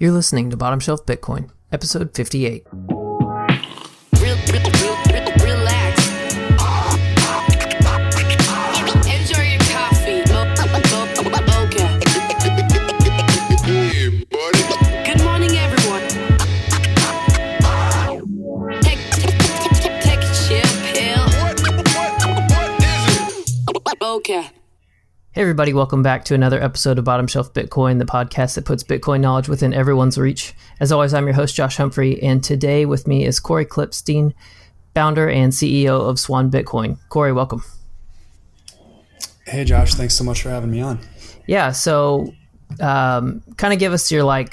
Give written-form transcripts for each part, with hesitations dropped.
You're listening to Bottomshelf Bitcoin, episode 58. Relax. Enjoy your coffee. Okay. Good morning, everyone. Take a chill pill. What is it? Okay. Hey everybody, welcome back to another episode of Bottomshelf Bitcoin, the podcast that puts Bitcoin knowledge within everyone's reach. As always, I'm your host, Josh Humphrey, and today with me is Cory Klippsten, founder and CEO of SwanBitcoin. Cory, welcome. Hey Josh, thanks so much for having me on. Yeah, so kind of give us your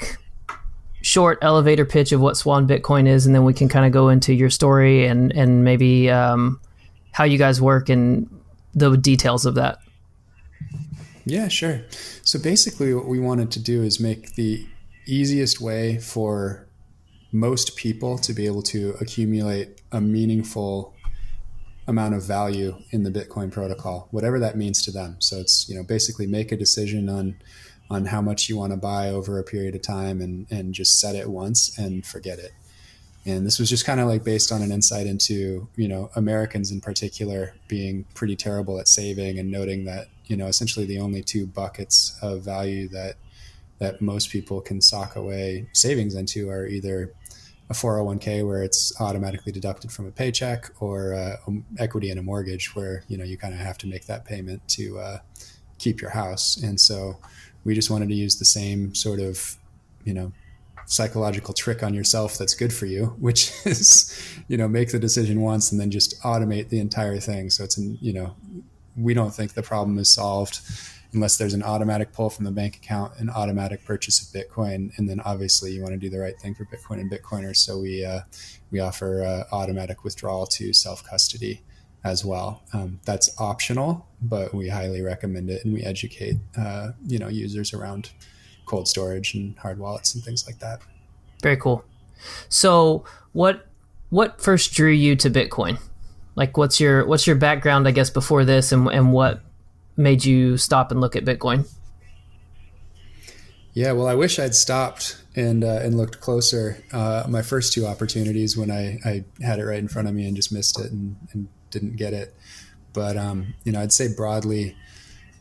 short elevator pitch of what SwanBitcoin is, and then we can kind of go into your story and maybe how you guys work and the details of that. Yeah, sure. So basically what we wanted to do is make the easiest way for most people to be able to accumulate a meaningful amount of value in the Bitcoin protocol, whatever that means to them. So it's, basically make a decision on how much you want to buy over a period of time and just set it once and forget it. And this was just kind of based on an insight into, Americans in particular being pretty terrible at saving, and noting that, essentially the only two buckets of value that most people can sock away savings into are either a 401k where it's automatically deducted from a paycheck, or equity in a mortgage where, you kind of have to make that payment to keep your house. And so we just wanted to use the same sort of, psychological trick on yourself that's good for you, which is, make the decision once and then just automate the entire thing. So it's, we don't think the problem is solved unless there's an automatic pull from the bank account, an automatic purchase of Bitcoin. And then obviously you want to do the right thing for Bitcoin and Bitcoiners. So we offer automatic withdrawal to self-custody as well. That's optional, but we highly recommend it. And we educate, users around cold storage and hard wallets and things like that. Very cool. So what first drew you to Bitcoin? What's your background, I guess, before this, and what made you stop and look at Bitcoin? Yeah, well, I wish I'd stopped and looked closer. My first two opportunities when I had it right in front of me and just missed it and didn't get it. But, I'd say broadly,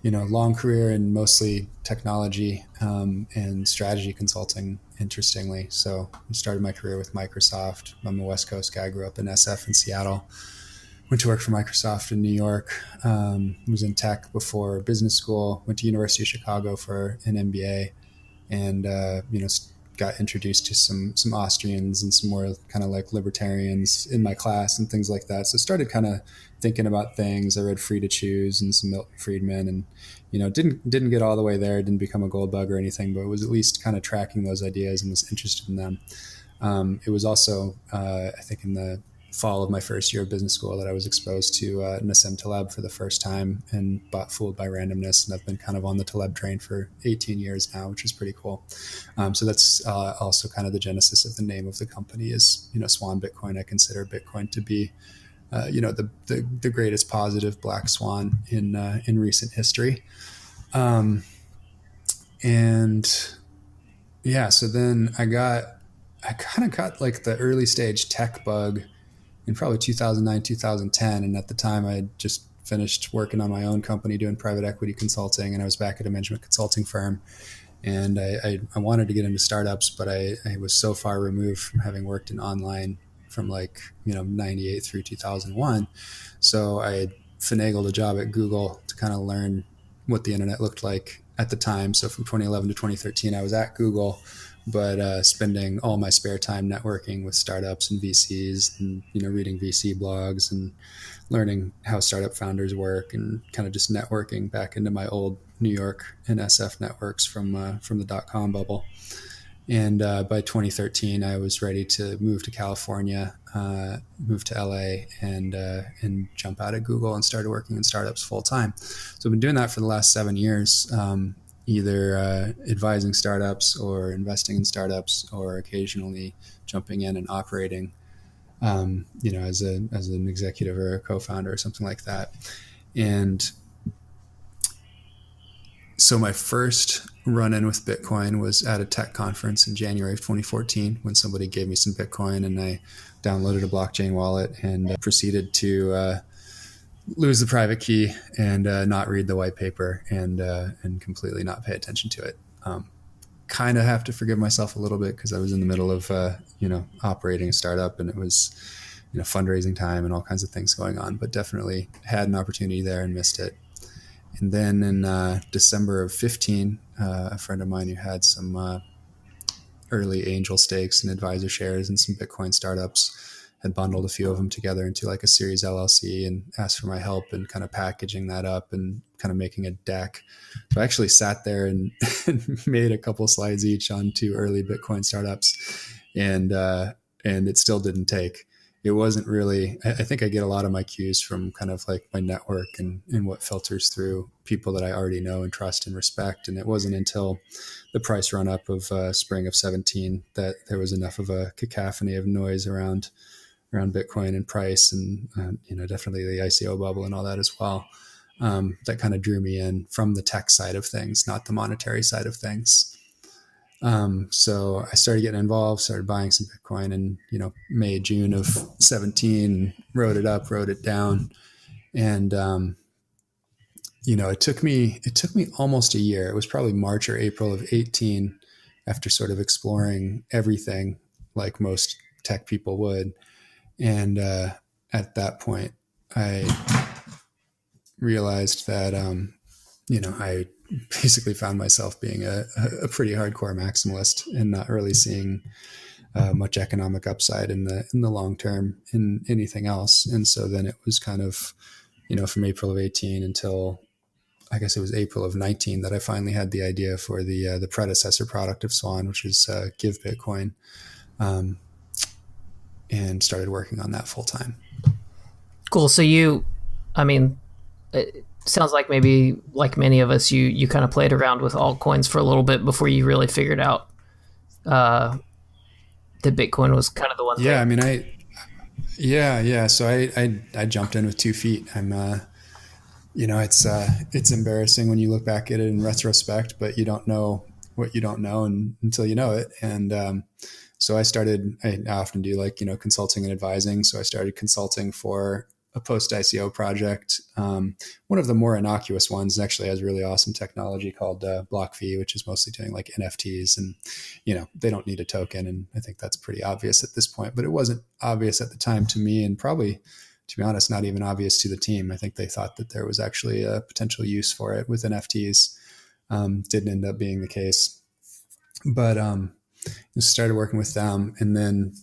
long career in mostly technology and strategy consulting, interestingly. So I started my career with Microsoft. I'm a West Coast guy, grew up in SF in Seattle, went to work for Microsoft in New York, was in tech before business school, went to University of Chicago for an MBA, and, got introduced to some Austrians and some more kind of libertarians in my class and things like that. So started kind of thinking about things. I read Free to Choose and some Milton Friedman, and, didn't get all the way there, didn't become a gold bug or anything, but was at least kind of tracking those ideas and was interested in them. It was also, I think in the fall of my first year of business school that I was exposed to Nassim Taleb for the first time and bought Fooled by Randomness. And I've been kind of on the Taleb train for 18 years now, which is pretty cool. So that's also kind of the genesis of the name of the company is, SwanBitcoin. I consider Bitcoin to be, the greatest positive black swan in recent history. So then I kind of got the early stage tech bug in probably 2009, 2010. And at the time I had just finished working on my own company doing private equity consulting, and I was back at a management consulting firm. And I wanted to get into startups, but I was so far removed from having worked in online from 98 through 2001. So I had finagled a job at Google to kind of learn what the internet looked like at the time. So from 2011 to 2013, I was at Google, but spending all my spare time networking with startups and VCs and, reading VC blogs and learning how startup founders work and kind of just networking back into my old New York and SF networks from the dot-com bubble. And by 2013, I was ready to move to California, move to LA, and jump out at Google and started working in startups full time. So I've been doing that for the last 7 years, either advising startups or investing in startups, or occasionally jumping in and operating, as an executive or a co-founder or something like that. And So my first run-in with Bitcoin was at a tech conference in January of 2014 when somebody gave me some Bitcoin and I downloaded a blockchain wallet and proceeded to lose the private key and not read the white paper and completely not pay attention to it. Kind of have to forgive myself a little bit because I was in the middle of operating a startup and it was fundraising time and all kinds of things going on, but definitely had an opportunity there and missed it. And then in December of 15, a friend of mine who had some early angel stakes and advisor shares and some Bitcoin startups had bundled a few of them together into like a series LLC and asked for my help in kind of packaging that up and kind of making a deck. So I actually sat there and made a couple slides each on 2 early Bitcoin startups, and it still didn't take. It wasn't really, I think I get a lot of my cues from kind of like my network and what filters through people that I already know and trust and respect. And it wasn't until the price run up of spring of 17 that there was enough of a cacophony of noise around Bitcoin and price and, definitely the ICO bubble and all that as well. That kind of drew me in from the tech side of things, not the monetary side of things. So I started getting involved, started buying some Bitcoin in, May, June of 17, wrote it up, wrote it down. And, it took me almost a year. It was probably March or April of 18 after sort of exploring everything like most tech people would. And, at that point I realized that, I basically found myself being a pretty hardcore maximalist and not really seeing much economic upside in the long term in anything else. And so then it was kind of, from April of 18 until I guess it was April of 19 that I finally had the idea for the predecessor product of Swan, which is Give Bitcoin, and started working on that full time. Cool. So it sounds like maybe like many of us, you kind of played around with altcoins for a little bit before you really figured out that Bitcoin was kind of the one thing. Yeah, I mean, So I jumped in with 2 feet. I'm, it's embarrassing when you look back at it in retrospect, but you don't know what you don't know until you know it. And so I often do consulting and advising. So I started consulting for a post-ICO project. One of the more innocuous ones actually has really awesome technology called BlockV, which is mostly doing like NFTs, and they don't need a token, and I think that's pretty obvious at this point, but it wasn't obvious at the time to me, and probably, to be honest, not even obvious to the team. I think they thought that there was actually a potential use for it with NFTs. Didn't end up being the case, but started working with them, and then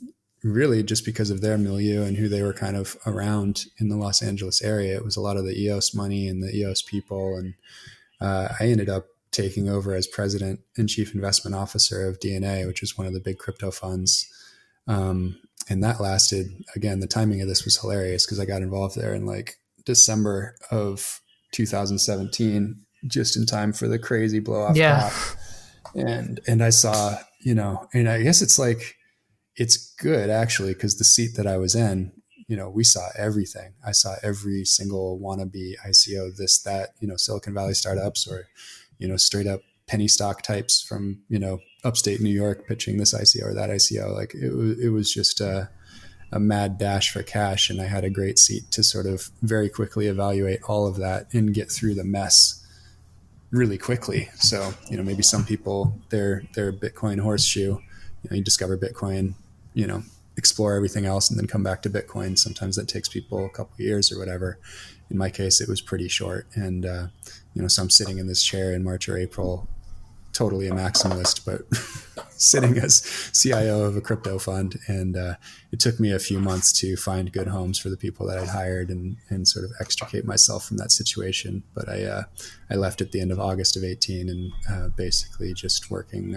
really just because of their milieu and who they were kind of around in the Los Angeles area, it was a lot of the EOS money and the EOS people. And I ended up taking over as president and chief investment officer of DNA, which is one of the big crypto funds. And that lasted, again, the timing of this was hilarious because I got involved there in like December of 2017, just in time for the crazy blow off top. And I saw, and I guess it's good actually, because the seat that I was in, we saw everything. I saw every single wannabe ICO, this, that, Silicon Valley startups or, straight up penny stock types from, upstate New York pitching this ICO or that ICO. Like it was just a mad dash for cash. And I had a great seat to sort of very quickly evaluate all of that and get through the mess really quickly. So, maybe some people, their Bitcoin horseshoe, you discover Bitcoin, explore everything else and then come back to Bitcoin. Sometimes that takes people a couple of years or whatever. In my case, it was pretty short. And, so I'm sitting in this chair in March or April, totally a maximalist, but sitting as CIO of a crypto fund. And it took me a few months to find good homes for the people that I'd hired and sort of extricate myself from that situation. But I left at the end of August of 18 and basically just working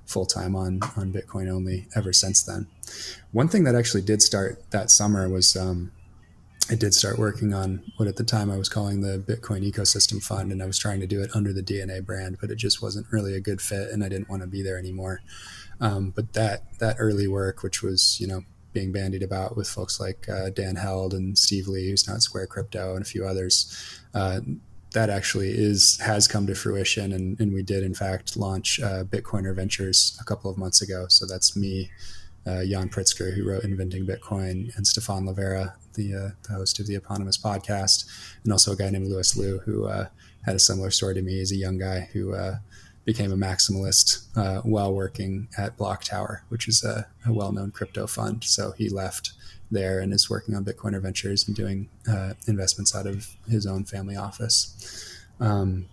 full-time on Bitcoin only ever since then. One thing that actually did start that summer was I did start working on what at the time I was calling the Bitcoin Ecosystem Fund, and I was trying to do it under the DNA brand, but it just wasn't really a good fit, and I didn't want to be there anymore. But that early work, which was being bandied about with folks like Dan Held and Steve Lee, who's now at Square Crypto, and a few others, that actually has come to fruition, and we did in fact launch Bitcoiner Ventures a couple of months ago. So that's me, Jan Pritzker, who wrote Inventing Bitcoin, and Stefan Livera, the host of the eponymous podcast, and also a guy named Louis Liu, who had a similar story to me. He's a young guy who became a maximalist while working at Block Tower, which is a well-known crypto fund. So he left there and is working on Bitcoiner Ventures and doing investments out of his own family office.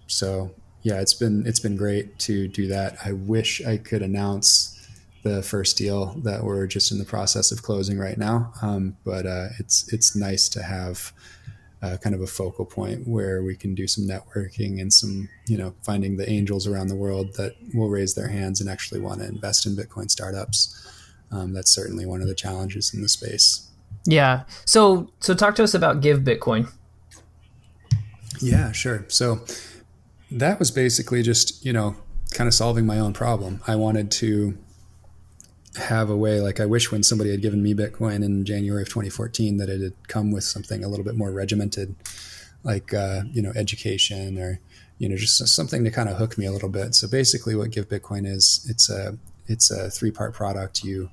So yeah, it's been great to do that. I wish I could announce the first deal that we're just in the process of closing right now. But it's nice to have kind of a focal point where we can do some networking and some, finding the angels around the world that will raise their hands and actually want to invest in Bitcoin startups. That's certainly one of the challenges in the space. Yeah. So talk to us about Give Bitcoin. Yeah, sure. So that was basically just, kind of solving my own problem. I wanted to have a way, like I wish when somebody had given me Bitcoin in January of 2014 that it had come with something a little bit more regimented, like, education or, just something to kind of hook me a little bit. So basically what Give Bitcoin is, it's a 3-part product. You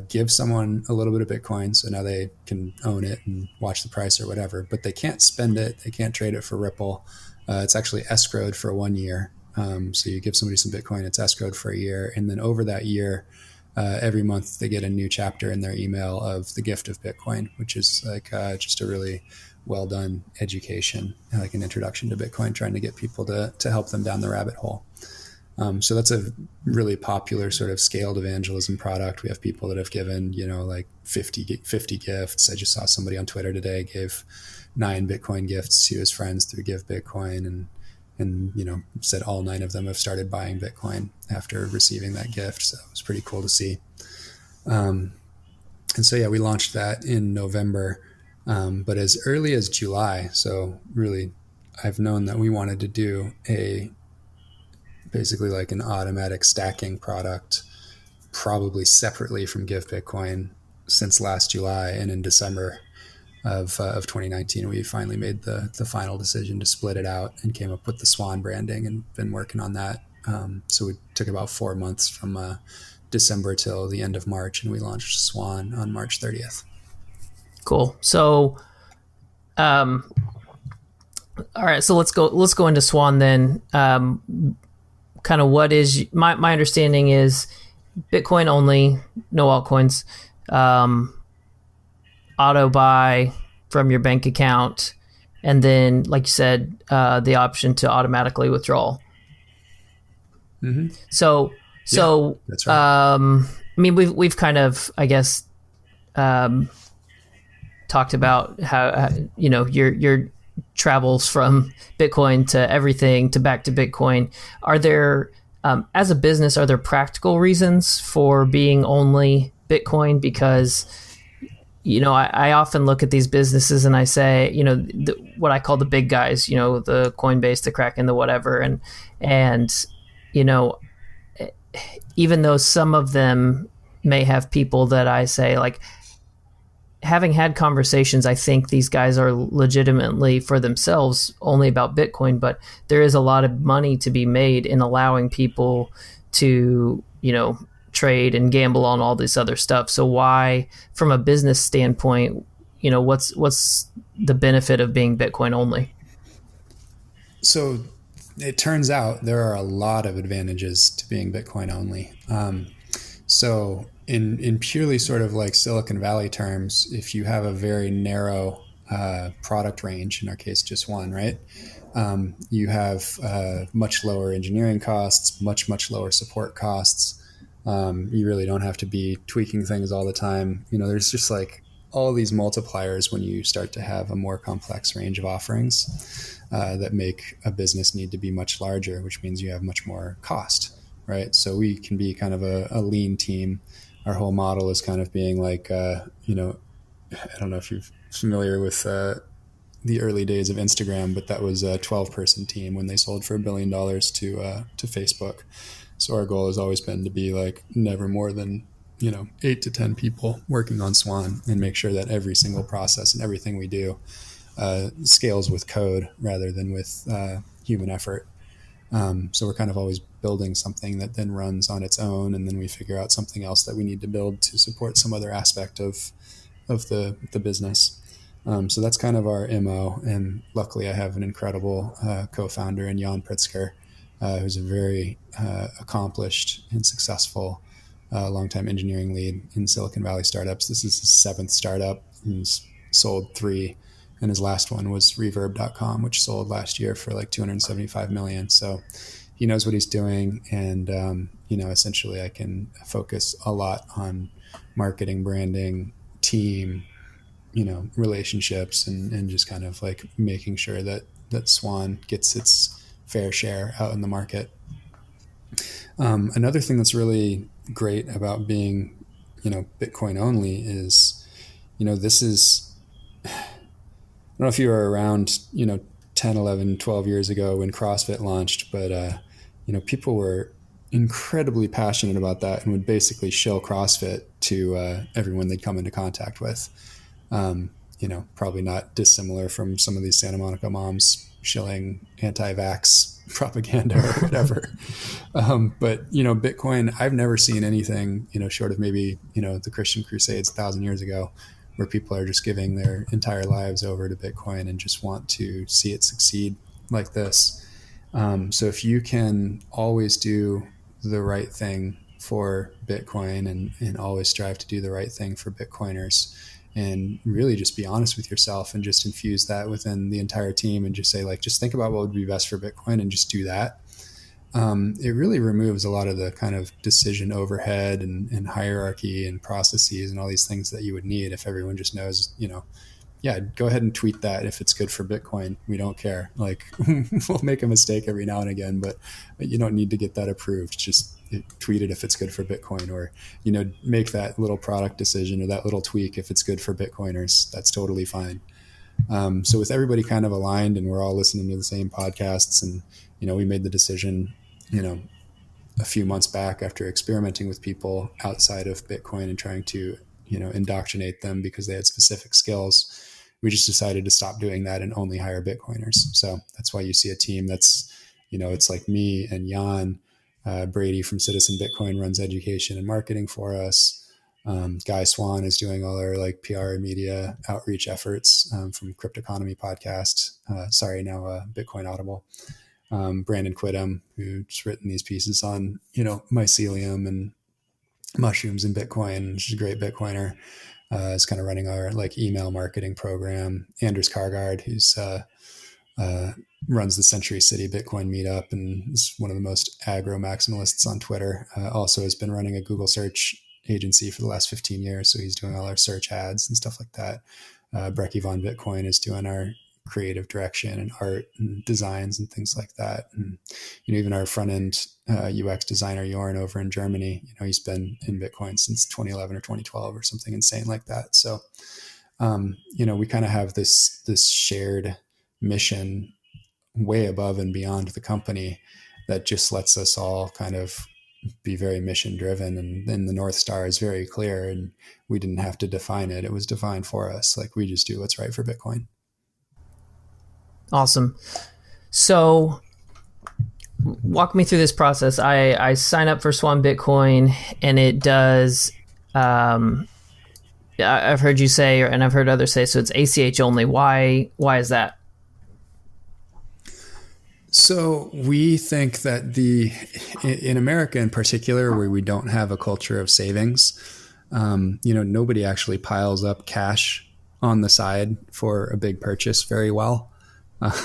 give someone a little bit of Bitcoin, so now they can own it and watch the price or whatever, but they can't spend it. They can't trade it for Ripple. It's actually escrowed for 1 year. So you give somebody some Bitcoin, it's escrowed for a year. And then over that year, every month they get a new chapter in their email of the gift of Bitcoin, which is like just a really well done education, like an introduction to Bitcoin, trying to get people to help them down the rabbit hole. So that's a really popular sort of scaled evangelism product. We have people that have given, like 50 gifts. I just saw somebody on Twitter today gave 9 Bitcoin gifts to his friends through Give Bitcoin, and said all 9 of them have started buying Bitcoin after receiving that gift. So it was pretty cool to see. And so, yeah, we launched that in November, but as early as July. So really, I've known that we wanted to do basically like an automatic stacking product, probably separately from Give Bitcoin, since last July. And in December of 2019, we finally made the final decision to split it out and came up with the Swan branding and been working on that. So it took about 4 months from December till the end of March, and we launched Swan on March 30th. Cool. So, all right. So let's go into Swan then. Kind of what is my understanding is Bitcoin only, no altcoins, auto buy from your bank account, and then, like you said, the option to automatically withdraw. Mm-hmm. So that's right. I mean, we've kind of, I guess, talked about how your travels from Bitcoin to everything to back to Bitcoin. Are there, as a business, are there practical reasons for being only Bitcoin? Because, I often look at these businesses and I say, what I call the big guys, the Coinbase, the Kraken, the whatever. And, even though some of them may have people that I say, like, having had conversations, I think these guys are legitimately for themselves only about Bitcoin, but there is a lot of money to be made in allowing people to, trade and gamble on all this other stuff. So why, from a business standpoint, what's the benefit of being Bitcoin only? So it turns out there are a lot of advantages to being Bitcoin only. So in purely sort of like Silicon Valley terms, if you have a very narrow product range, in our case, just one, right? You have much lower engineering costs, much lower support costs. You really don't have to be tweaking things all the time. There's just like all these multipliers when you start to have a more complex range of offerings that make a business need to be much larger, which means you have much more cost, right? So we can be kind of a lean team. Our whole model is kind of being like, I don't know if you're familiar with the early days of Instagram, but that was a 12-person team when they sold for $1 billion to Facebook. So our goal has always been to be like never more than 8 to 10 people working on Swan, and make sure that every single process and everything we do scales with code rather than with human effort. So we're kind of always building something that then runs on its own, and then we figure out something else that we need to build to support some other aspect of the business. So that's kind of our MO. And luckily I have an incredible co-founder in Jan Pritzker, who's a very accomplished and successful longtime engineering lead in Silicon Valley startups. This is his 7th startup. He's sold 3. And his last one was Reverb.com, which sold last year for like 275 million. So he knows what he's doing. And, essentially I can focus a lot on marketing, branding, team, relationships, and just kind of like making sure that Swan gets its fair share out in the market. Another thing that's really great about being, Bitcoin only is, this is, I don't know if you were around, 10, 11, 12 years ago when CrossFit launched, but, people were incredibly passionate about that and would basically shill CrossFit to everyone they'd come into contact with. Probably not dissimilar from some of these Santa Monica moms shilling anti-vax propaganda or whatever. But, Bitcoin, I've never seen anything, short of maybe, the Christian Crusades 1,000 years ago, where people are just giving their entire lives over to Bitcoin and just want to see it succeed like this. So if you can always do the right thing for Bitcoin and always strive to do the right thing for Bitcoiners, and really just be honest with yourself and just infuse that within the entire team and just say, like, just think about what would be best for Bitcoin and just do that. It really removes a lot of the kind of decision overhead and hierarchy and processes and all these things that you would need if everyone just knows, yeah, go ahead and tweet that if it's good for Bitcoin. We don't care. Like, we'll make a mistake every now and again, but you don't need to get that approved. Just tweet it if it's good for Bitcoin, or, make that little product decision or that little tweak if it's good for Bitcoiners. That's totally fine. So with everybody kind of aligned and we're all listening to the same podcasts, and, we made the decision, a few months back after experimenting with people outside of Bitcoin and trying to, indoctrinate them because they had specific skills. We just decided to stop doing that and only hire Bitcoiners. So that's why you see a team that's, it's like me and Jan. Brady from Citizen Bitcoin runs education and marketing for us. Guy Swan is doing all our like PR and media outreach efforts from Crypto Economy podcast. Now Bitcoin Audible. Brandon Quidham, who's written these pieces on, mycelium and mushrooms and Bitcoin, which is a great Bitcoiner, is kind of running our like email marketing program. Anders Kargard, who's runs the Century City Bitcoin meetup and is one of the most aggro maximalists on Twitter. Also has been running a Google search agency for the last 15 years. So he's doing all our search ads and stuff like that. Brecky Von Bitcoin is doing our creative direction and art and designs and things like that. And, even our front end UX designer, Jorn, over in Germany, he's been in Bitcoin since 2011 or 2012 or something insane like that. So, we kind of have this shared mission way above and beyond the company that just lets us all kind of be very mission driven. And then the North Star is very clear, and we didn't have to define it. It was defined for us. Like, we just do what's right for Bitcoin. Awesome. So walk me through this process. I sign up for SwanBitcoin, and it does, I've heard you say, and I've heard others say, so it's ACH only. Why is that? So we think that in America in particular, where we don't have a culture of savings, nobody actually piles up cash on the side for a big purchase very well.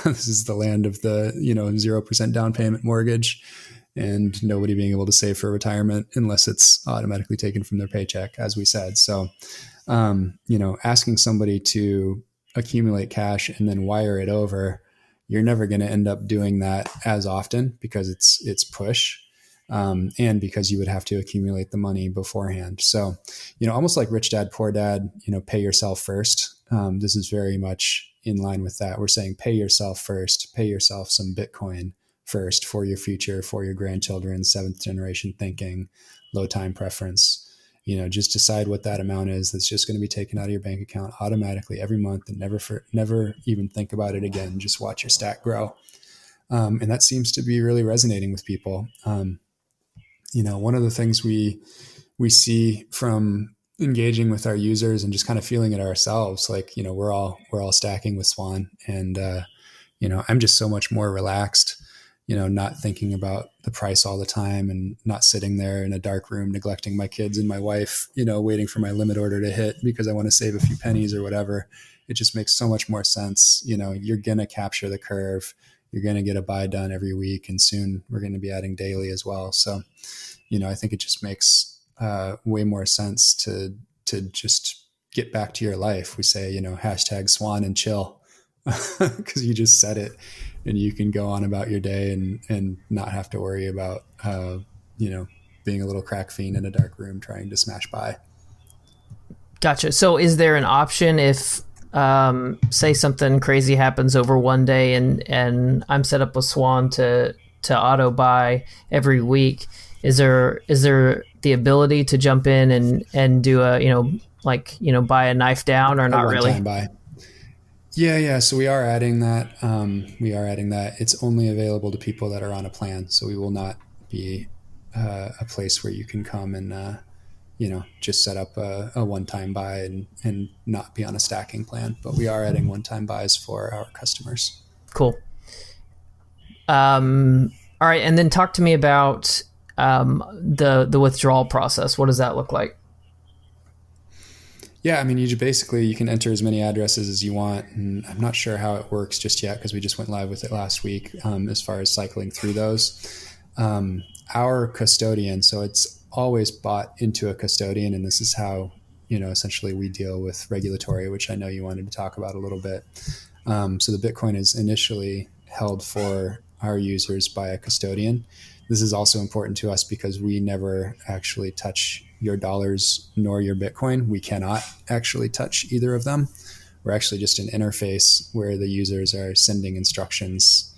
This is the land of the, 0% down payment mortgage and nobody being able to save for retirement unless it's automatically taken from their paycheck, as we said. So, asking somebody to accumulate cash and then wire it over, you're never going to end up doing that as often because it's push. And because you would have to accumulate the money beforehand. So, almost like Rich Dad, Poor Dad, pay yourself first. This is very much in line with that. We're saying pay yourself first, pay yourself some Bitcoin first for your future, for your grandchildren, 7th generation thinking, low time preference. just decide what that amount is that's just going to be taken out of your bank account automatically every month, and never even think about it again. Just watch your stack grow. And that seems to be really resonating with people. One of the things we see from engaging with our users and just kind of feeling it ourselves, like, we're all stacking with Swan, and, I'm just so much more relaxed, not thinking about the price all the time, and not sitting there in a dark room, neglecting my kids and my wife, waiting for my limit order to hit because I want to save a few pennies or whatever. It just makes so much more sense. You're going to capture the curve. You're going to get a buy done every week, and soon we're going to be adding daily as well. So, I think it just makes way more sense to just get back to your life. We say, hashtag Swan and chill, because you just said it, and you can go on about your day and not have to worry about, being a little crack fiend in a dark room trying to smash buy. Gotcha. So is there an option if, say something crazy happens over one day and I'm set up with Swan to auto buy every week? Is there the ability to jump in and do buy a knife down, or not really? Buy. Yeah. So we are adding that. It's only available to people that are on a plan. So we will not be a place where you can come and, just set up a one-time buy and not be on a stacking plan. But we are adding one-time buys for our customers. Cool. All right. And then talk to me about the withdrawal process. What does that look like? Yeah, I mean, you can enter as many addresses as you want, and I'm not sure how it works just yet because we just went live with it last week. As far as cycling through those, our custodian, so it's always bought into a custodian, and this is how essentially we deal with regulatory, which I know you wanted to talk about a little bit. So the Bitcoin is initially held for our users by a custodian. This is also important to us because we never actually touch your dollars nor your Bitcoin. We cannot actually touch either of them. We're actually just an interface where the users are sending instructions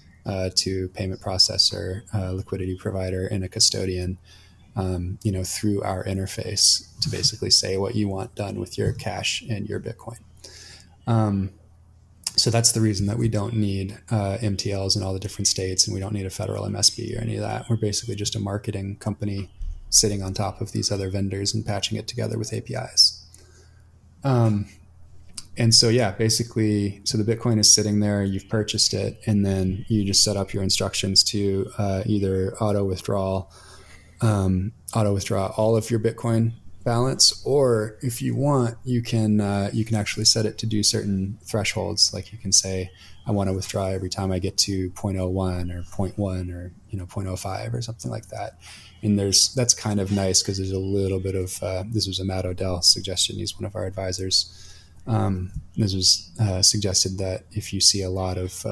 to payment processor, liquidity provider, and a custodian, through our interface to basically say what you want done with your cash and your Bitcoin. So that's the reason that we don't need MTLs in all the different states, and we don't need a federal MSB or any of that. We're basically just a marketing company sitting on top of these other vendors and patching it together with APIs. And so, basically, so the Bitcoin is sitting there, you've purchased it, and then you just set up your instructions to either auto withdraw all of your Bitcoin balance, or if you want, you can actually set it to do certain thresholds. Like you can say, I want to withdraw every time I get to 0.01 or 0.1 or 0.05 or something like that. And that's kind of nice because there's a little bit of this was a Matt Odell suggestion. He's one of our advisors. This was suggested that if you see a lot of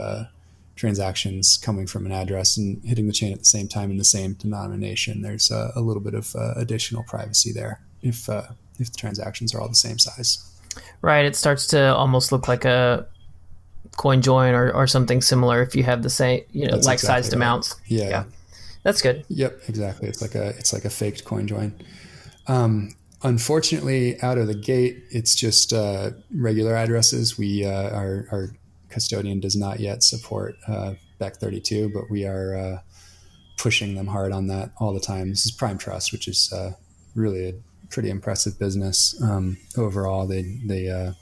transactions coming from an address and hitting the chain at the same time in the same denomination, there's a little bit of additional privacy there if the transactions are all the same size. Right. It starts to almost look like a coin join or something similar if you have the same, That's like exactly sized right. amounts. Yeah. That's good. Yep, exactly. It's like a faked coin join. Unfortunately, out of the gate, it's just regular addresses. Our custodian does not yet support BEC32, but we are pushing them hard on that all the time. This is Prime Trust, which is really a pretty impressive business. Overall, they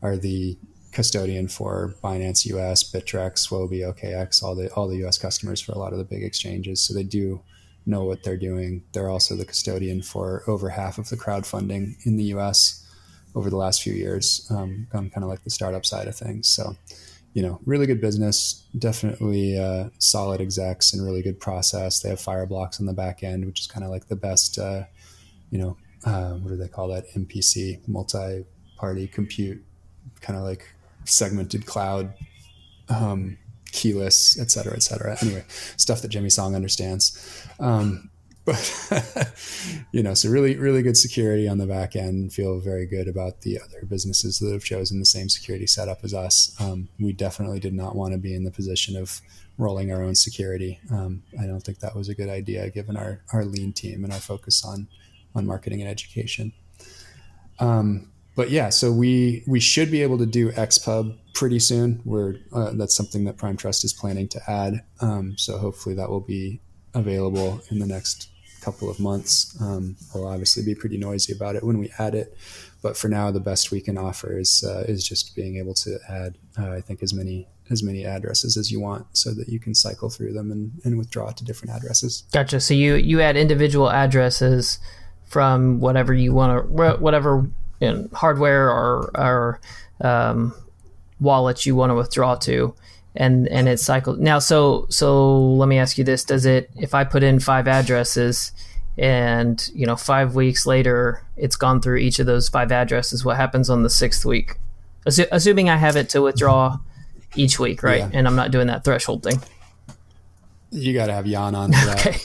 are the custodian for Binance US, Bittrex, Swobi, OKX, all the US customers for a lot of the big exchanges. So they do know what they're doing. They're also the custodian for over half of the crowdfunding in the US over the last few years, gone kind of like the startup side of things. So, really good business, definitely solid execs and really good process. They have Fireblocks on the back end, which is kind of like the best, what do they call that? MPC, multi-party compute, kind of like segmented cloud, keyless, et cetera, et cetera. Anyway, stuff that Jimmy Song understands. But, so really, really good security on the back end. Feel very good about the other businesses that have chosen the same security setup as us. We definitely did not want to be in the position of rolling our own security. I don't think that was a good idea given our lean team and our focus on marketing and education. But yeah, so we should be able to do XPub pretty soon. That's something that Prime Trust is planning to add. So hopefully that will be available in the next couple of months. We'll obviously be pretty noisy about it when we add it, but for now, the best we can offer is just being able to add, I think, as many addresses as you want, so that you can cycle through them and withdraw to different addresses. Gotcha. So you add individual addresses from whatever you want to, whatever hardware or wallet you want to withdraw to, and it's cycled. Now, so let me ask you this: does it, if I put in 5 addresses, and 5 weeks later it's gone through each of those 5 addresses, what happens on the 6th week? Assuming I have it to withdraw each week, right? Yeah. And I'm not doing that threshold thing. You got to have Jan on for that. Okay.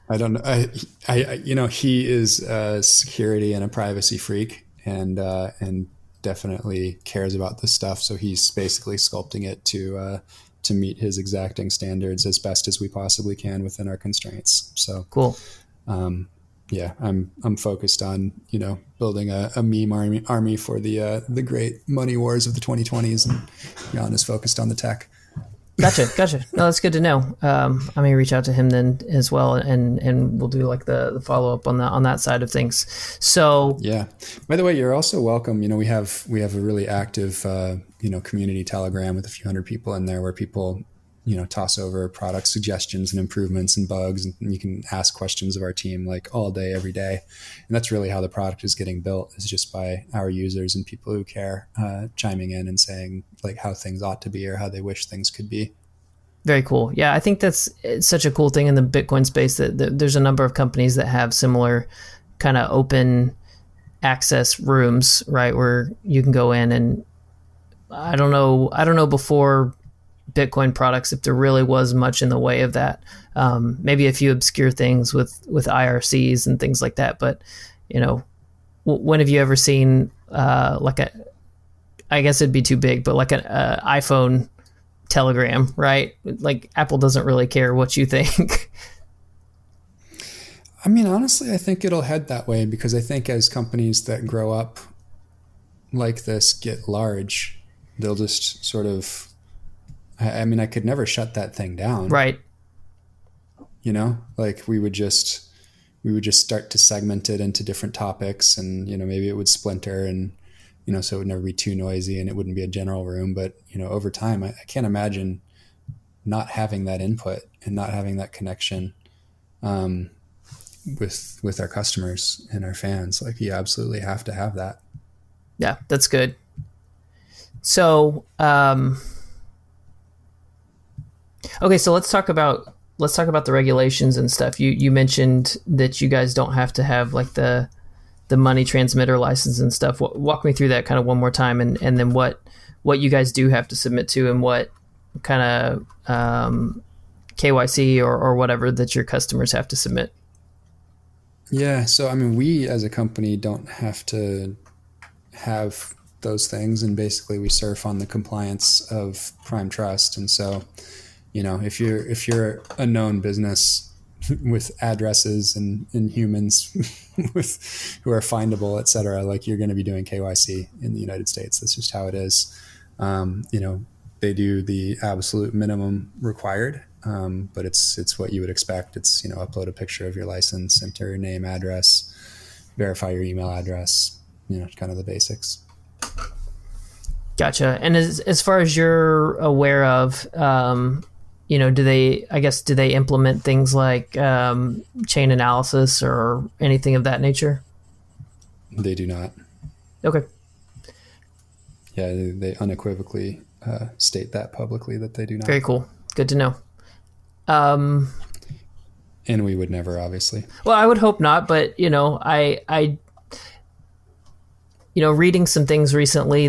I don't know. He is a security and a privacy freak, and definitely cares about this stuff. So he's basically sculpting it to meet his exacting standards as best as we possibly can within our constraints. So cool. Yeah, I'm focused on building a meme army for the great money wars of the 2020s, and Jan is focused on the tech. Gotcha. No, that's good to know. I may reach out to him then as well, and we'll do like the follow up on that side of things. So yeah. By the way, you're also welcome. We have a really active community Telegram with a few hundred people in there, where people toss over product suggestions and improvements and bugs, and you can ask questions of our team like all day, every day. And that's really how the product is getting built, is just by our users and people who care chiming in and saying like how things ought to be or how they wish things could be. Very cool. Yeah, I think it's such a cool thing in the Bitcoin space that there's a number of companies that have similar kind of open access rooms, right, where you can go in, and I don't know before Bitcoin products if there really was much in the way of that. Maybe a few obscure things with IRCs and things like that, but when have you ever seen I guess it'd be too big, but like an iPhone Telegram, right? Like Apple doesn't really care what you think. I mean, honestly, I think it'll head that way, because I think as companies that grow up like this get large, they'll just sort of, I mean, I could never shut that thing down. Right. Like we would just start to segment it into different topics, and, maybe it would splinter, and, so it would never be too noisy and it wouldn't be a general room. But, over time, I can't imagine not having that input and not having that connection with our customers and our fans. Like, you absolutely have to have that. Yeah, that's good. So, okay, so let's talk about the regulations and stuff. You mentioned that you guys don't have to have like the money transmitter license and stuff. Walk me through that kind of one more time, and then what you guys do have to submit to, and what kind of KYC or whatever that your customers have to submit. Yeah, so I mean, we as a company don't have to have those things, and basically we surf on the compliance of Prime Trust. And so, if you're a known business with addresses and humans who are findable, et cetera, like you're going to be doing KYC in the United States. That's just how it is. They do the absolute minimum required, but it's what you would expect. It's, upload a picture of your license, enter your name, address, verify your email address, kind of the basics. Gotcha. And as far as you're aware of, do they implement things like chain analysis or anything of that nature? They do not. Okay. Yeah, they unequivocally state that publicly, that they do not. Very cool. Good to know. And we would never, obviously. Well, I would hope not, but I reading some things recently,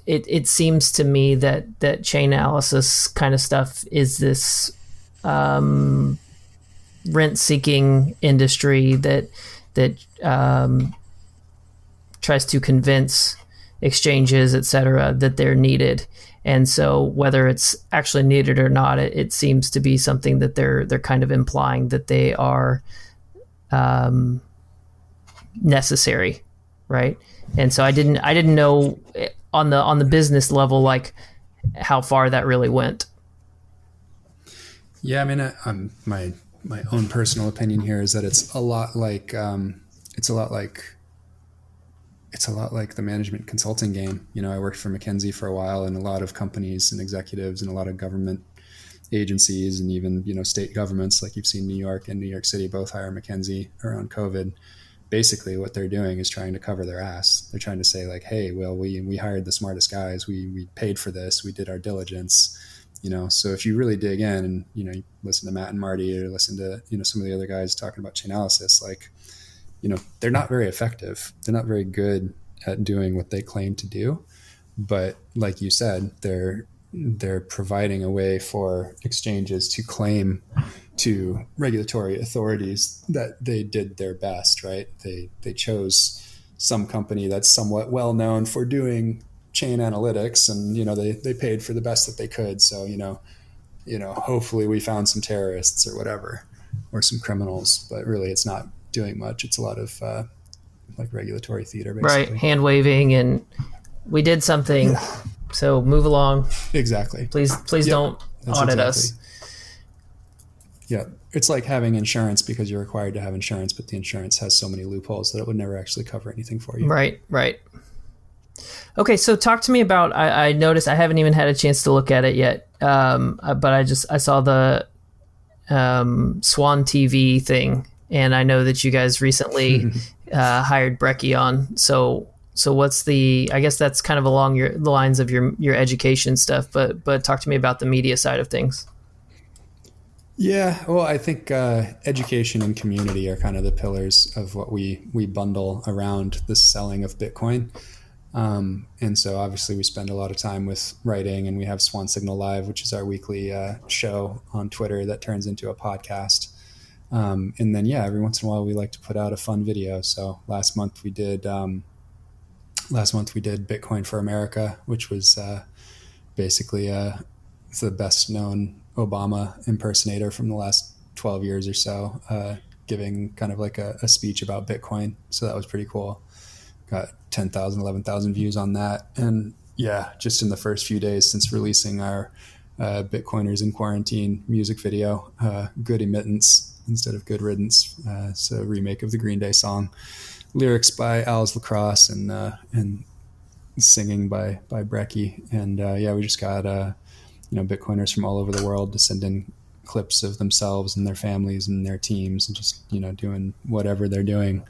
it seems to me that chain analysis kind of stuff is this rent-seeking industry that tries to convince exchanges, et cetera, that they're needed. And so whether it's actually needed or not, it seems to be something that they're kind of implying that they are necessary, right? And so I didn't know on the business level like how far that really went. Yeah, I mean, my own personal opinion here is that it's a lot like the management consulting game. You know, I worked for McKinsey for a while, and a lot of companies and executives and a lot of government agencies and even, you know, state governments, like you've seen New York and New York City both hire McKinsey around COVID. Basically what they're doing is trying to cover their ass. They're trying to say like, hey, well, we hired the smartest guys. We paid for this. We did our diligence, you know? So if you really dig in and, you know, you listen to Matt and Marty or listen to, you know, some of the other guys talking about Chainalysis, like, you know, they're not very effective. They're not very good at doing what they claim to do. But like you said, they're providing a way for exchanges to claim to regulatory authorities that they did their best, right? They chose some company that's somewhat well known for doing chain analytics, and, you know, they paid for the best that they could. So, you know, hopefully we found some terrorists or whatever, or some criminals, but really it's not doing much. It's a lot of like regulatory theater, basically. Right, hand waving and we did something. Yeah. So move along. Exactly. Please don't audit us. Yeah. It's like having insurance because you're required to have insurance, but the insurance has so many loopholes that it would never actually cover anything for you. Right. Okay, so talk to me about, I noticed I haven't even had a chance to look at it yet, but I saw the Swan TV thing, and I know that you guys recently hired Brecky on. So what's I guess that's kind of along the lines of your education stuff, but talk to me about the media side of things. Yeah, well, I think education and community are kind of the pillars of what we bundle around the selling of Bitcoin. And so obviously we spend a lot of time with writing, and we have Swan Signal Live, which is our weekly show on Twitter that turns into a podcast. And then, every once in a while we like to put out a fun video. So last month we did Bitcoin for America, which was basically the best known Obama impersonator from the last 12 years or so, giving kind of like a speech about Bitcoin. So that was pretty cool. Got 10,000, 11,000 views on that. And just in the first few days since releasing our Bitcoiners in Quarantine music video, Good Emittance instead of Good Riddance. So a remake of the Green Day song. Lyrics by Al's Lacrosse and singing by Brecky. And we just got Bitcoiners from all over the world to send in clips of themselves and their families and their teams, and just doing whatever they're doing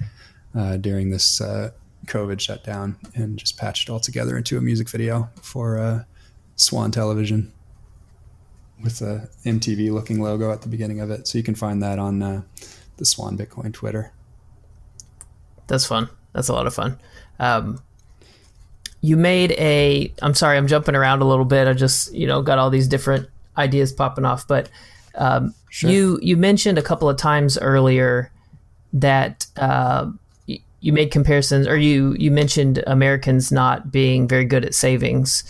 during this COVID shutdown, and just patched it all together into a music video for Swan Television with a MTV looking logo at the beginning of it. So you can find that on the SwanBitcoin Twitter. That's fun. That's a lot of fun. You made I'm sorry, I'm jumping around a little bit. I just, got all these different ideas popping off, but sure. You mentioned a couple of times earlier that you made comparisons, or you mentioned Americans not being very good at savings.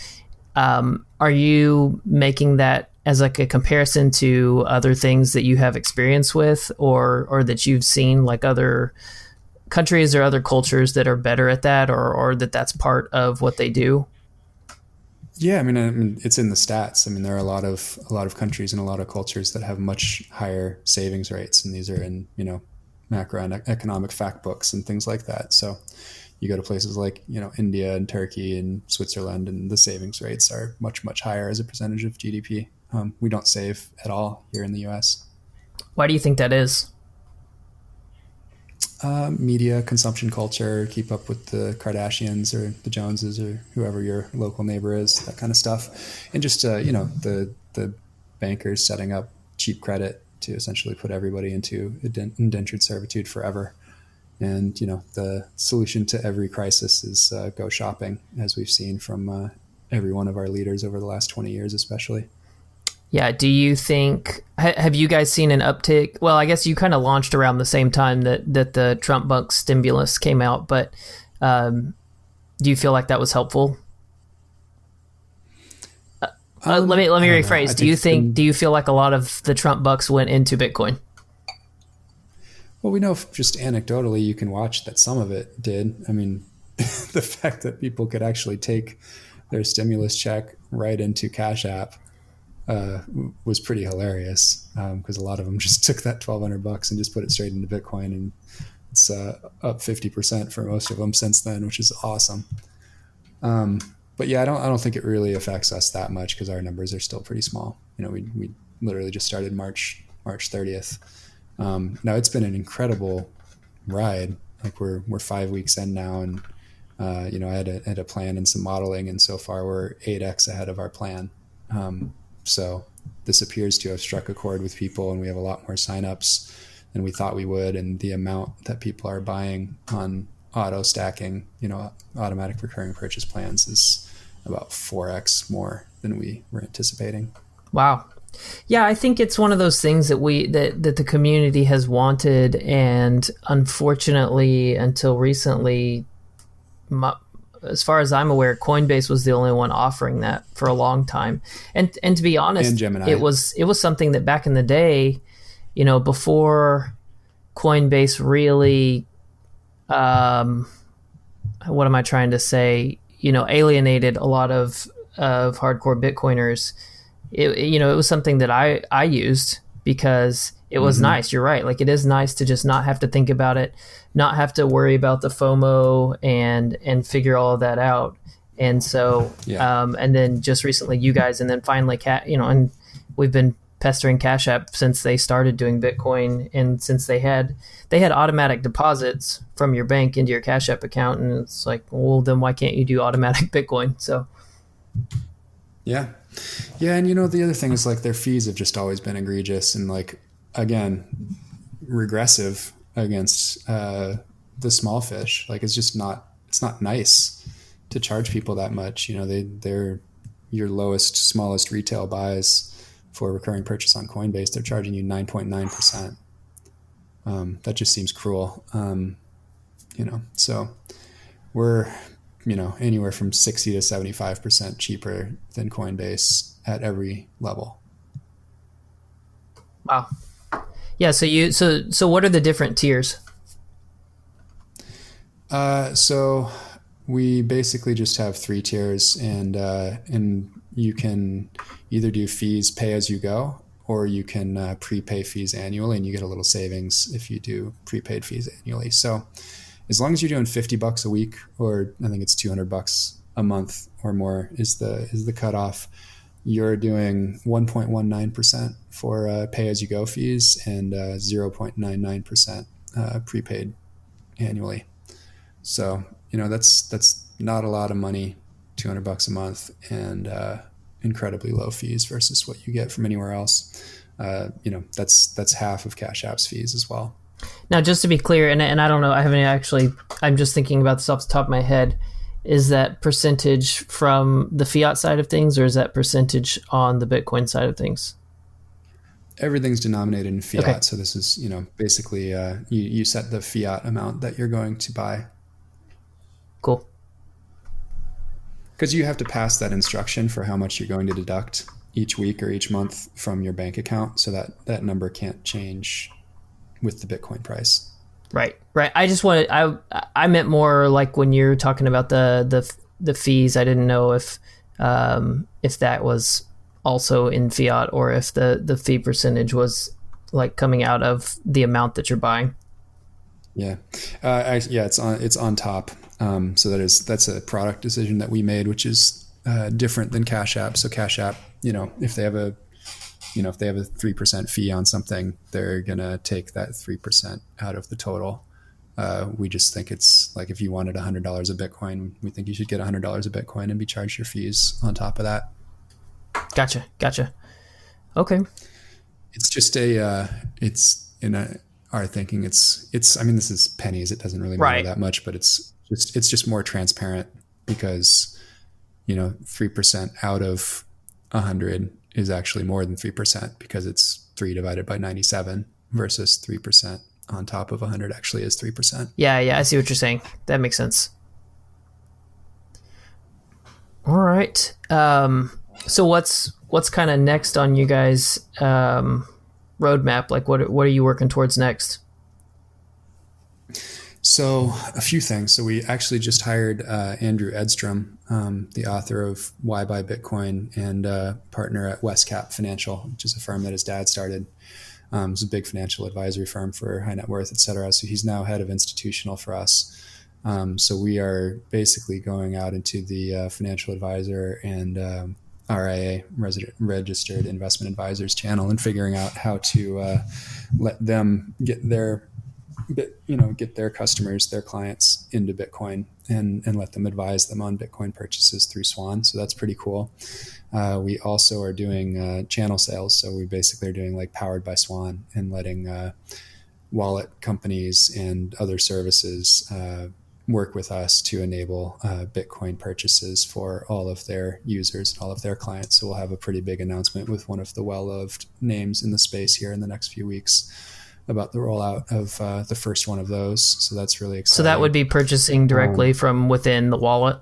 Are you making that as like a comparison to other things that you have experience with, or that you've seen, like other countries or other cultures that are better at that, or that's part of what they do? Yeah, I mean, it's in the stats. I mean, there are a lot of countries and a lot of cultures that have much higher savings rates, and these are in macroeconomic fact books and things like that. So you go to places like India and Turkey and Switzerland, and the savings rates are much, much higher as a percentage of GDP. We don't save at all here in the US. Why do you think that is? Media, consumption culture, keep up with the Kardashians or the Joneses or whoever your local neighbor is, that kind of stuff. And just, the bankers setting up cheap credit to essentially put everybody into indentured servitude forever. And, the solution to every crisis is go shopping, as we've seen from every one of our leaders over the last 20 years, especially. Yeah. Do you think, have you guys seen an uptick? Well, I guess you kind of launched around the same time that the Trump buck stimulus came out, but do you feel like that was helpful? Let me rephrase. Do you feel like a lot of the Trump bucks went into Bitcoin? Well, we know just anecdotally, you can watch that some of it did. I mean, the fact that people could actually take their stimulus check right into Cash App was pretty hilarious, because a lot of them just took that $1,200 and just put it straight into Bitcoin, and it's up 50% for most of them since then, which is awesome. But yeah, I don't think it really affects us that much because our numbers are still pretty small. You know, we literally just started March 30th. Now it's been an incredible ride. Like we're 5 weeks in now, and you know, I had a plan and some modeling, and so far we're 8x ahead of our plan. So this appears to have struck a chord with people, and we have a lot more signups than we thought we would. And the amount that people are buying on auto stacking, you know, automatic recurring purchase plans is about 4x more than we were anticipating. Wow. Yeah, I think it's one of those things that that the community has wanted, and unfortunately, until recently, as far as I'm aware, Coinbase was the only one offering that for a long time. And to be honest, and Gemini. it was something that back in the day, you know, before Coinbase really, what am I trying to say? You know, alienated a lot of hardcore Bitcoiners. It was something that I used because it was nice. You're right. Like, it is nice to just not have to think about it, not have to worry about the FOMO and figure all of that out. And so, and then just recently you guys, and then finally, and we've been pestering Cash App since they started doing Bitcoin, and since they had automatic deposits from your bank into your Cash App account, and it's like, well, then why can't you do automatic Bitcoin? So, yeah, and you know, the other thing is, like, their fees have just always been egregious, and, like, again, regressive against the small fish. Like, it's not nice to charge people that much. You know, they're your lowest, smallest retail buys for recurring purchase on Coinbase, they're charging you 9.9%. That just seems cruel. You know, so we're, you know, anywhere from 60 to 75% cheaper than Coinbase at every level. Wow. Yeah. So what are the different tiers? So we basically just have 3 tiers, and you can either do fees pay as you go, or you can prepay fees annually, and you get a little savings if you do prepaid fees annually. So as long as you're doing $50 a week, or I think it's $200 a month or more is the cutoff, you're doing 1.19% for pay as you go fees, and 0.99% prepaid annually. So, you know, that's not a lot of money, $200 a month, and incredibly low fees versus what you get from anywhere else. You know, that's half of Cash App's fees as well. Now, just to be clear, and I don't know, I'm just thinking about this off the top of my head. Is that percentage from the fiat side of things, or is that percentage on the Bitcoin side of things? Everything's denominated in fiat. Okay. So this is, you know, basically you set the fiat amount that you're going to buy. Cool. Because you have to pass that instruction for how much you're going to deduct each week or each month from your bank account, so that number can't change with the Bitcoin price. Right. I just wanted, I meant more like when you're talking about the fees. I didn't know if that was also in fiat, or if the fee percentage was like coming out of the amount that you're buying. Yeah. It's on top. So that's a product decision that we made, which is different than Cash App. So Cash App, you know, if they have a 3% fee on something, they're going to take that 3% out of the total. We just think it's like, if you wanted $100 of Bitcoin, we think you should get $100 of Bitcoin and be charged your fees on top of that. Gotcha. Okay. It's just our thinking. It's, I mean, this is pennies. It doesn't really matter that much, but it's just more transparent, because, you know, 3% out of 100 is actually more than 3%, because it's 3 divided by 97 versus 3% on top of 100 actually is 3%. Yeah, I see what you're saying. That makes sense. All right. So what's kind of next on you guys' roadmap? Like, what are you working towards next? So a few things. So we actually just hired Andrew Edstrom, the author of Why Buy Bitcoin and partner at Westcap Financial, which is a firm that his dad started. It's a big financial advisory firm for high net worth, et cetera. So he's now head of institutional for us. So we are basically going out into the financial advisor and RIA, registered investment advisors channel, and figuring out how to let them get their customers, their clients into Bitcoin and let them advise them on Bitcoin purchases through Swan. So that's pretty cool. We also are doing channel sales. So we basically are doing like powered by Swan and letting wallet companies and other services work with us to enable Bitcoin purchases for all of their users and all of their clients. So we'll have a pretty big announcement with one of the well-loved names in the space here in the next few weeks about the rollout of the first one of those. So that's really exciting. So that would be purchasing directly from within the wallet?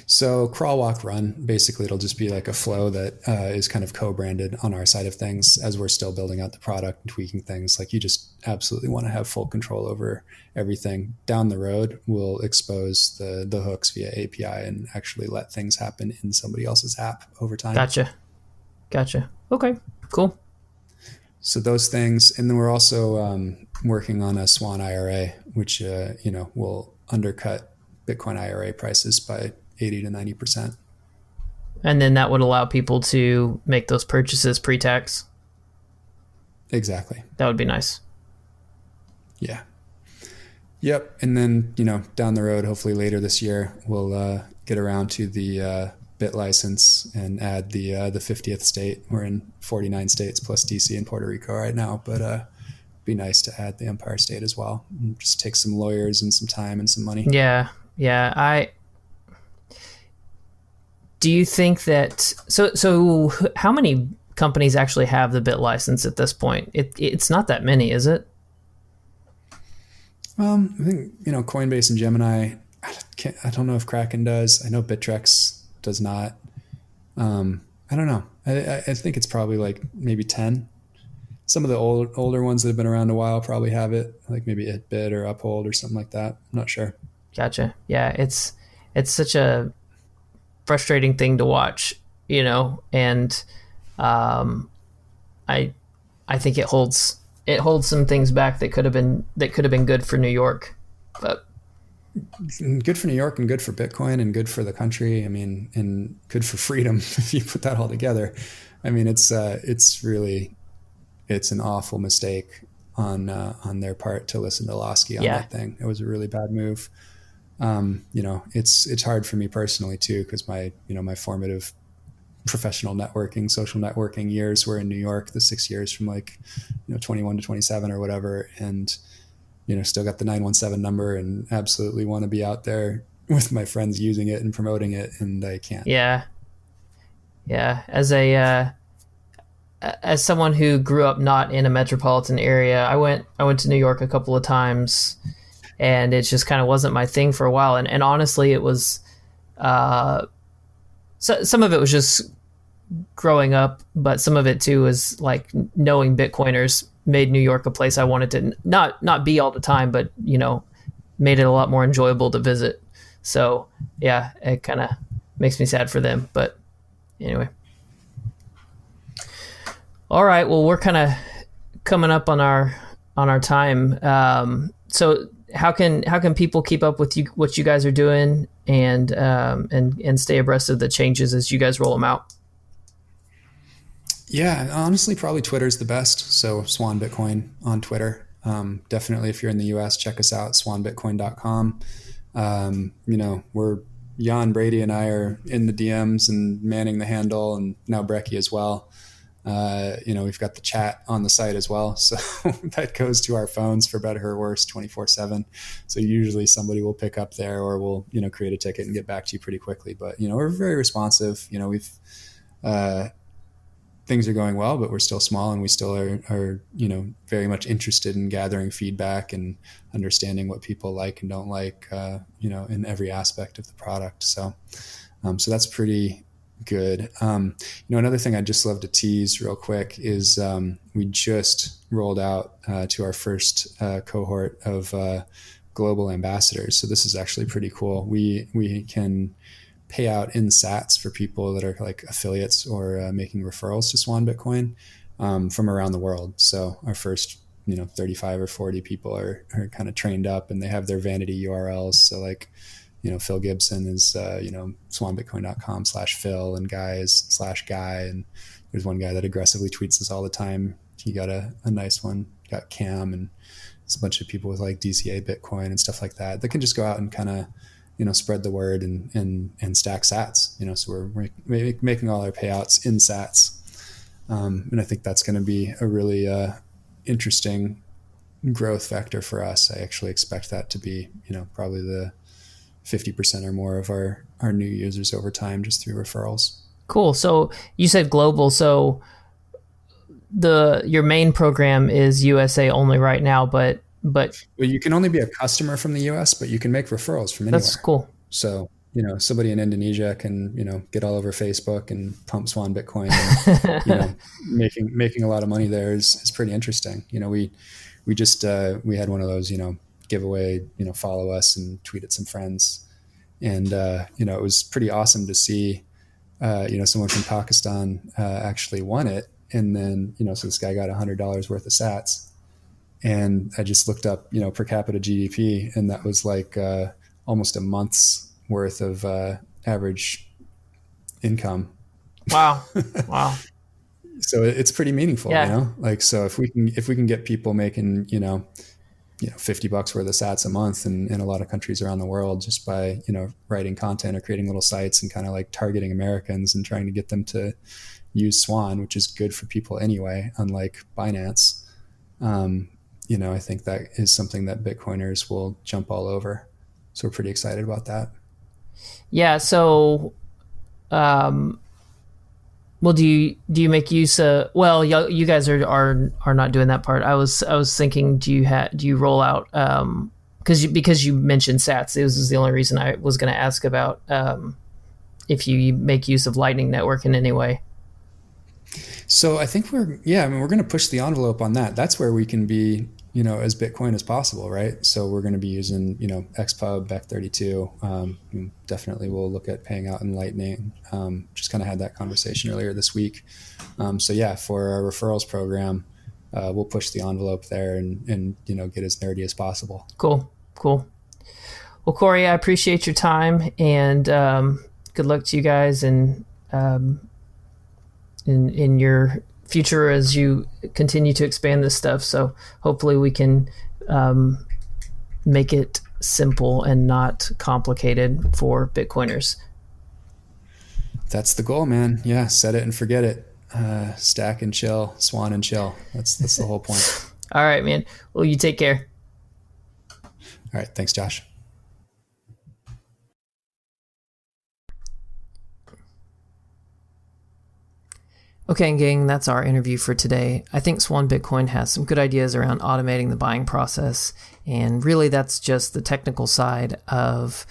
So crawl, walk, run, basically it'll just be like a flow that is kind of co-branded on our side of things as we're still building out the product and tweaking things. Like you just absolutely want to have full control over everything. Down the road, we'll expose the hooks via API and actually let things happen in somebody else's app over time. Gotcha. Okay, cool. So those things. And then we're also working on a Swan IRA, which will undercut Bitcoin IRA prices by 80 to 90%. And then that would allow people to make those purchases pre-tax? Exactly. That would be nice. Yeah. Yep. And then, down the road, hopefully later this year, we'll get around to the bit license and add the 50th state. We're in 49 states plus DC and Puerto Rico right now, but it'd be nice to add the Empire State as well. And just take some lawyers and some time and some money. Yeah. Do you think that so how many companies actually have the bit license at this point? It's not that many, is it? I think Coinbase and Gemini. I don't know if Kraken does. I know Bittrex does not. I don't know. I think it's probably like maybe 10. Some of the older ones that have been around a while probably have it, like maybe ItBit or Uphold or something like that. I'm not sure. Gotcha. Yeah, it's such a frustrating thing to watch, and I think it holds some things back that could have been good for New York, but good for New York and good for Bitcoin and good for the country. I mean, and good for freedom if you put that all together. I mean, it's an awful mistake on their part to listen to Lasky on that thing. It was a really bad move. It's hard for me personally too, because my formative professional networking, social networking years were in New York, the 6 years from 21 to 27 or whatever. And, still got the 917 number and absolutely want to be out there with my friends using it and promoting it. And I can't. Yeah. As someone who grew up not in a metropolitan area, I went to New York a couple of times, and it just kind of wasn't my thing for a while. And honestly, it was, some of it was just growing up, but some of it too was like knowing Bitcoiners made New York a place I wanted to not be all the time, but, made it a lot more enjoyable to visit. So yeah, it kind of makes me sad for them, but anyway. All right. Well, we're kind of coming up on our time. So how can people keep up with what you guys are doing and stay abreast of the changes as you guys roll them out? Yeah, honestly, probably Twitter's the best. So SwanBitcoin on Twitter. Definitely, if you're in the US, check us out, swanbitcoin.com. We're Jan, Brady, and I are in the DMs and manning the handle, and now Brecky as well. We've got the chat on the site as well. So that goes to our phones for better or worse 24/7. So usually somebody will pick up there or we'll, create a ticket and get back to you pretty quickly. But, we're very responsive. We've, things are going well, but we're still small and we still are, very much interested in gathering feedback and understanding what people like and don't like, in every aspect of the product. So that's pretty good. Another thing I'd just love to tease real quick is we just rolled out to our first cohort of global ambassadors. So this is actually pretty cool. We can pay out in sats for people that are like affiliates or making referrals to SwanBitcoin from around the world. So our first 35 or 40 people are kind of trained up, and they have their vanity URLs. So like, Phil Gibson is, swanbitcoin.com/Phil, and Guy is /Guy. And there's one guy that aggressively tweets this all the time. He got a nice one, got Cam, and there's a bunch of people with like DCA Bitcoin and stuff like that can just go out and kind of, spread the word and stack sats, so we're making all our payouts in sats. And I think that's going to be a really interesting growth vector for us. I actually expect that to be, probably the 50% or more of our new users over time, just through referrals. Cool. So you said global. So your main program is USA only right now, but well, you can only be a customer from the US, but you can make referrals from anywhere. That's cool. So, somebody in Indonesia can, get all over Facebook and pump SwanBitcoin, and, making a lot of money there is pretty interesting. We just, we had one of those, giveaway, follow us and tweet at some friends. And, it was pretty awesome to see, someone from Pakistan actually won it. And then, so this guy got $100 worth of sats. And I just looked up, per capita GDP, and that was like almost a month's worth of average income. Wow. Wow. So it's pretty meaningful, Yeah. Like, so if we can get people making, $50 worth of sats a month in a lot of countries around the world, just by, writing content or creating little sites and kind of like targeting Americans and trying to get them to use Swan, which is good for people anyway, unlike Binance. I think that is something that Bitcoiners will jump all over. So we're pretty excited about that. Yeah. So, well, do you make use of? Well, you guys are not doing that part. I was thinking, do you roll out? Because you mentioned sats, it was the only reason I was going to ask about if you make use of Lightning Network in any way. So I think we're going to push the envelope on that. That's where we can be, as Bitcoin as possible, right? So we're going to be using, XPub, Bec32. Definitely we'll look at paying out in Lightning. Just kind of had that conversation earlier this week. So yeah, for our referrals program, we'll push the envelope there and get as nerdy as possible. Cool. Well, Cory, I appreciate your time, and good luck to you guys, and in your future as you continue to expand this stuff. So hopefully we can make it simple and not complicated for Bitcoiners. That's the goal, man. Yeah, set it and forget it. Stack and chill, Swan and chill. That's the whole point. All right, man. Well, you take care. All right. Thanks, Josh. Okay, gang, that's our interview for today. I think SwanBitcoin has some good ideas around automating the buying process, and really that's just the technical side of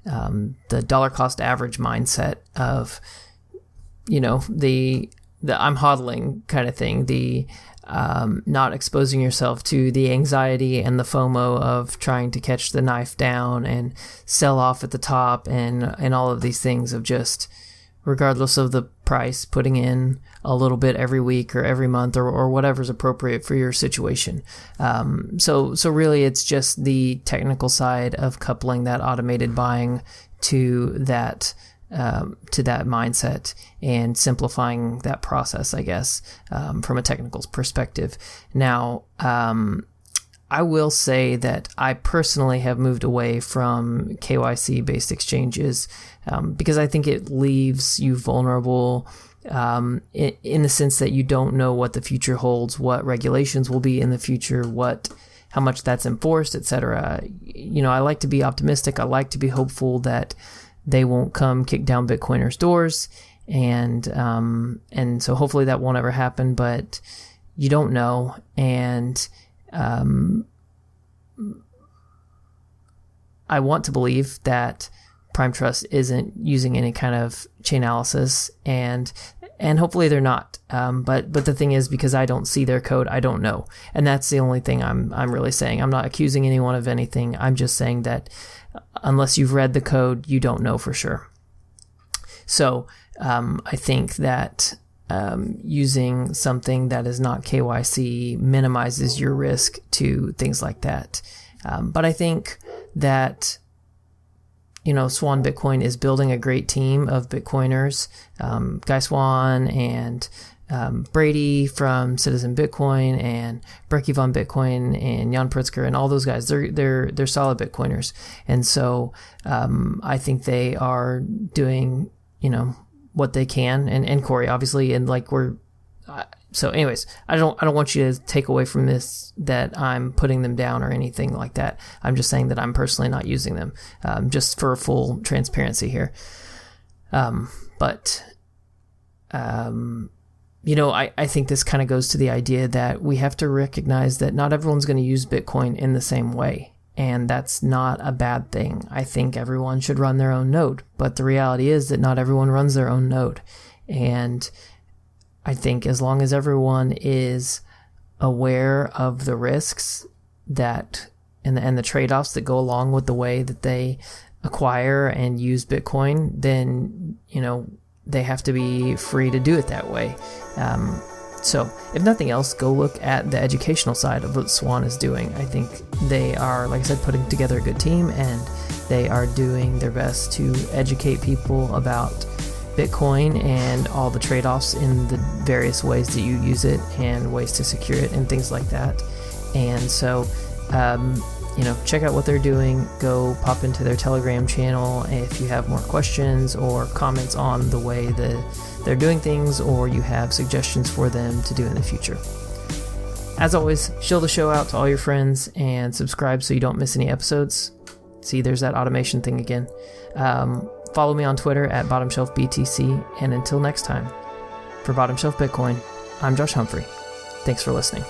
the dollar cost average mindset of, the I'm hodling kind of thing, the not exposing yourself to the anxiety and the FOMO of trying to catch the knife down and sell off at the top and all of these things of just, regardless of the price, putting in a little bit every week or every month or whatever's appropriate for your situation. So really it's just the technical side of coupling that automated buying to that mindset and simplifying that process, I guess, from a technical perspective. Now, I will say that I personally have moved away from KYC-based exchanges because I think it leaves you vulnerable in the sense that you don't know what the future holds, what regulations will be in the future, how much that's enforced, etc. I like to be optimistic. I like to be hopeful that they won't come kick down Bitcoiners' doors, and so hopefully that won't ever happen. But you don't know, and I want to believe that Prime Trust isn't using any kind of chain analysis, and hopefully they're not. But the thing is, because I don't see their code, I don't know, and that's the only thing I'm really saying. I'm not accusing anyone of anything. I'm just saying that unless you've read the code, you don't know for sure. So I think that using something that is not KYC minimizes your risk to things like that. But I think that, SwanBitcoin is building a great team of Bitcoiners. Guy Swan and Brady from Citizen Bitcoin and Brecky Von Bitcoin and Jan Pritzker and all those guys, they're solid Bitcoiners. And so I think they are doing, what they can, and Cory obviously, and so anyways, I don't want you to take away from this that I'm putting them down or anything like that. I'm just saying that I'm personally not using them, just for full transparency here. I think this kind of goes to the idea that we have to recognize that not everyone's going to use Bitcoin in the same way. And that's not a bad thing. I think everyone should run their own node. But the reality is that not everyone runs their own node. And I think as long as everyone is aware of the risks that and the trade-offs that go along with the way that they acquire and use Bitcoin, then, they have to be free to do it that way. So if nothing else, go look at the educational side of what Swan is doing. I think they are, like I said, putting together a good team, and they are doing their best to educate people about Bitcoin and all the trade-offs in the various ways that you use it and ways to secure it and things like that. And so, check out what they're doing. Go pop into their Telegram channel if you have more questions or comments on the way that they're doing things, or you have suggestions for them to do in the future. As always, share the show out to all your friends and subscribe so you don't miss any episodes. See, there's that automation thing again. Follow me on Twitter at BottomshelfBTC, and until next time, for Bottom Shelf Bitcoin, I'm Josh Humphrey. Thanks for listening.